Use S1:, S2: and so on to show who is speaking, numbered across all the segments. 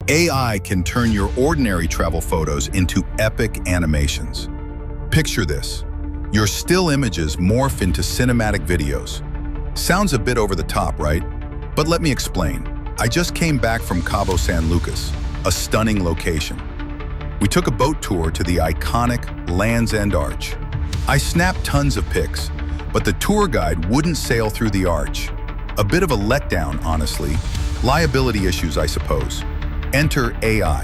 S1: AI can turn your ordinary travel photos into epic animations. Picture this. Your still images morph into cinematic videos. Sounds a bit over the top, right? But let me explain. I just came back from Cabo San Lucas, a stunning location. We took a boat tour to the iconic Land's End Arch. I snapped tons of pics, but the tour guide wouldn't sail through the arch. A bit of a letdown, honestly. Liability issues, I suppose. Enter AI.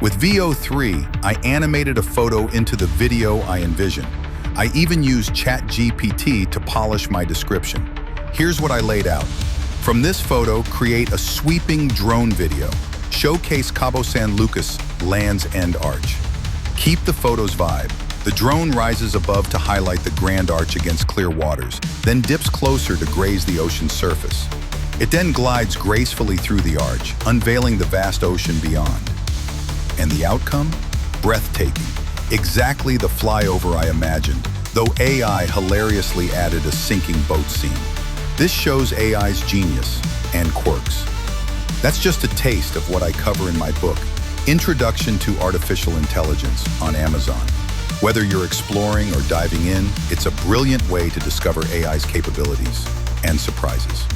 S1: With VO3, I animated a photo into the video I envisioned. I even used ChatGPT to polish my description. Here's what I laid out. From this photo, create a sweeping drone video. Showcase Cabo San Lucas Land's End Arch. Keep the photo's vibe. The drone rises above to highlight the grand arch against clear waters, then dips closer to graze the ocean's surface. It then glides gracefully through the arch, unveiling the vast ocean beyond. And the outcome? Breathtaking. Exactly the flyover I imagined, though AI hilariously added a sinking boat scene. This shows AI's genius and quirks. That's just a taste of what I cover in my book, Introduction to Artificial Intelligence, on Amazon. Whether you're exploring or diving in, it's a brilliant way to discover AI's capabilities and surprises.